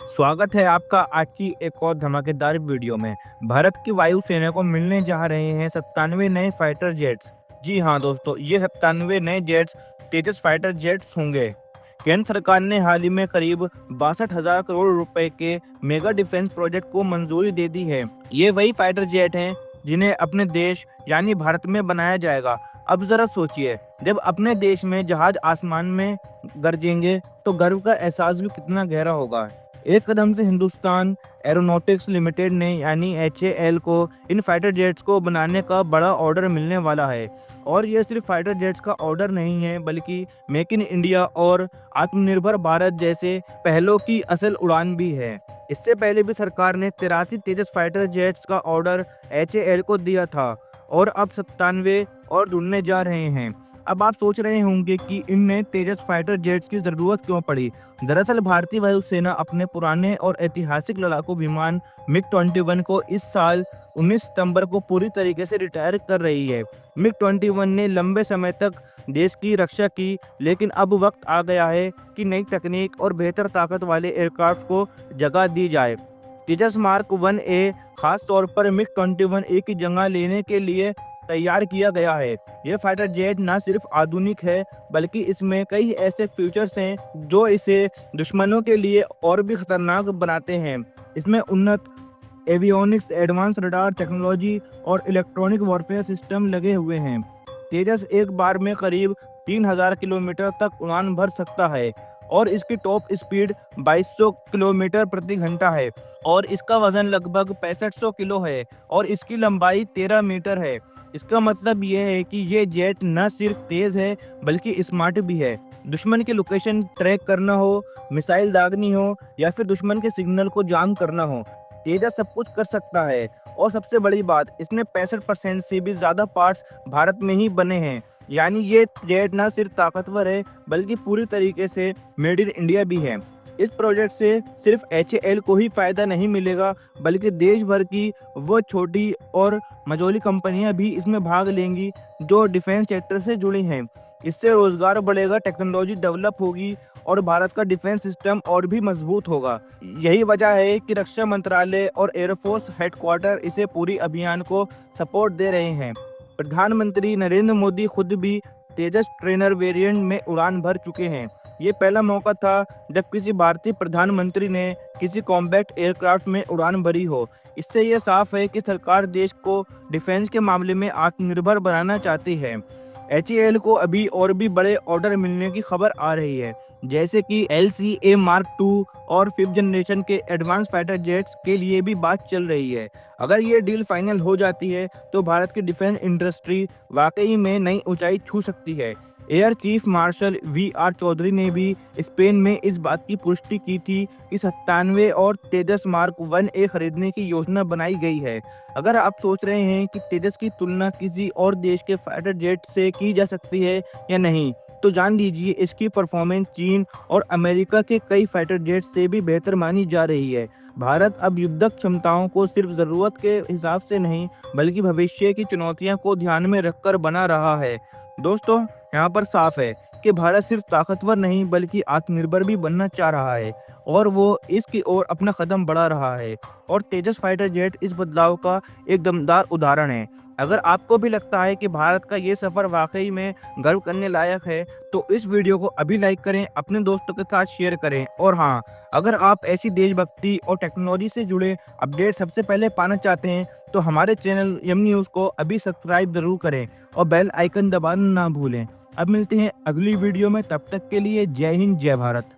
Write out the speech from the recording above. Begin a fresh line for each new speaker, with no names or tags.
स्वागत है आपका आज की एक और धमाकेदार वीडियो में। भारत की वायुसेना को मिलने जा रहे हैं 97 नए फाइटर जेट्स। जी हाँ दोस्तों, ये 97 नए जेट्स तेजस फाइटर जेट्स होंगे। केंद्र सरकार ने हाल ही में करीब 62,000 करोड़ रुपए के मेगा डिफेंस प्रोजेक्ट को मंजूरी दे दी है। ये वही फाइटर जेट हैं जिन्हें अपने देश यानी भारत में बनाया जाएगा। अब जरा सोचिए, जब अपने देश में जहाज आसमान में गरजेंगे तो गर्व का एहसास भी कितना गहरा होगा। एक कदम से हिंदुस्तान एरोनॉटिक्स लिमिटेड ने यानी HAL को इन फाइटर जेट्स को बनाने का बड़ा ऑर्डर मिलने वाला है। और ये सिर्फ फाइटर जेट्स का ऑर्डर नहीं है, बल्कि मेक इन इंडिया और आत्मनिर्भर भारत जैसे पहलों की असल उड़ान भी है। इससे पहले भी सरकार ने 83 तेजस फाइटर जेट्स का ऑर्डर HAL को दिया था और अब 97 और जुड़ने जा रहे हैं। अब आप सोच रहे होंगे कि इन नए तेजस फाइटर जेट्स की जरूरत क्यों पड़ी। दरअसल भारतीय वायुसेना अपने पुराने और ऐतिहासिक लड़ाकू विमान MiG-21 को इस साल 19 सितंबर को पूरी तरीके से रिटायर कर रही है। MiG-21 ने लंबे समय तक देश की रक्षा की, लेकिन अब वक्त आ गया है कि नई तकनीक और बेहतर ताकत वाले एयरक्राफ्ट को जगह दी जाए। तेजस मार्क 1A खास तौर पर MiG-21A की जगह लेने के लिए तैयार किया गया है। यह फाइटर जेट न सिर्फ आधुनिक है, बल्कि इसमें कई ऐसे फीचर्स हैं जो इसे दुश्मनों के लिए और भी खतरनाक बनाते हैं। इसमें उन्नत एवियोनिक्स, एडवांस रडार टेक्नोलॉजी और इलेक्ट्रॉनिक वॉरफेयर सिस्टम लगे हुए हैं। तेजस एक बार में करीब 3000 किलोमीटर तक उड़ान भर सकता है और इसकी टॉप स्पीड 2200 किलोमीटर प्रति घंटा है और इसका वजन लगभग 6500 किलो है और इसकी लंबाई 13 मीटर है। इसका मतलब ये है कि ये जेट न सिर्फ तेज है, बल्कि स्मार्ट भी है। दुश्मन की लोकेशन ट्रैक करना हो, मिसाइल दागनी हो या फिर दुश्मन के सिग्नल को जाम करना हो, तेजस सब कुछ कर सकता है। और सबसे बड़ी बात, इसमें 65% से भी ज़्यादा पार्ट्स भारत में ही बने हैं। यानी ये जेट न सिर्फ ताकतवर है, बल्कि पूरी तरीके से मेड इन इंडिया भी है। इस प्रोजेक्ट से सिर्फ HAL को ही फायदा नहीं मिलेगा, बल्कि देश भर की वो छोटी और मझोली कंपनियां भी इसमें भाग लेंगी जो डिफेंस सेक्टर से जुड़ी हैं। इससे रोजगार बढ़ेगा, टेक्नोलॉजी डेवलप होगी और भारत का डिफेंस सिस्टम और भी मजबूत होगा। यही वजह है कि रक्षा मंत्रालय और एयरफोर्स हेडक्वार्टर इसे पूरी अभियान को सपोर्ट दे रहे हैं। प्रधानमंत्री नरेंद्र मोदी खुद भी तेजस ट्रेनर वेरिएंट में उड़ान भर चुके हैं। ये पहला मौका था जब किसी भारतीय प्रधानमंत्री ने किसी कॉम्बैट एयरक्राफ्ट में उड़ान भरी हो। इससे ये साफ है कि सरकार देश को डिफेंस के मामले में आत्मनिर्भर बनाना चाहती है। HAL को अभी और भी बड़े ऑर्डर मिलने की खबर आ रही है, जैसे कि LCA Mark 2 और 5th जनरेशन के एडवांस फाइटर जेट्स के लिए भी बात चल रही है। अगर ये डील फाइनल हो जाती है तो भारत की डिफेंस इंडस्ट्री वाकई में नई ऊंचाई छू सकती है। Air chief marshal VR Chaudhary ने भी स्पेन में इस बात की पुष्टि की थी कि 97 और तेजस मार्क 1A खरीदने की योजना बनाई गई है। अगर आप सोच रहे हैं कि तेजस की तुलना किसी और देश के फाइटर जेट से की जा सकती है या नहीं, तो जान लीजिए इसकी परफॉर्मेंस चीन और अमेरिका के कई फाइटर जेट से भी बेहतर मानी जा रही है। भारत अब युद्धक क्षमताओं को सिर्फ ज़रूरत के हिसाब से नहीं, बल्कि भविष्य की चुनौतियों को ध्यान में रखकर बना रहा है। दोस्तों, यहाँ पर साफ है कि भारत सिर्फ ताकतवर नहीं, बल्कि आत्मनिर्भर भी बनना चाह रहा है और वो इसकी ओर अपना कदम बढ़ा रहा है। और तेजस फाइटर जेट इस बदलाव का एक दमदार उदाहरण है। अगर आपको भी लगता है कि भारत का ये सफ़र वाकई में गर्व करने लायक है, तो इस वीडियो को अभी लाइक करें, अपने दोस्तों के साथ शेयर करें। और हाँ, अगर आप ऐसी देशभक्ति और टेक्नोलॉजी से जुड़े अपडेट सबसे पहले पाना चाहते हैं, तो हमारे चैनल यम न्यूज़ को अभी सब्सक्राइब ज़रूर करें और बेल आइकन दबाना ना भूलें। अब मिलते हैं अगली वीडियो में, तब तक के लिए जय हिंद, जय भारत।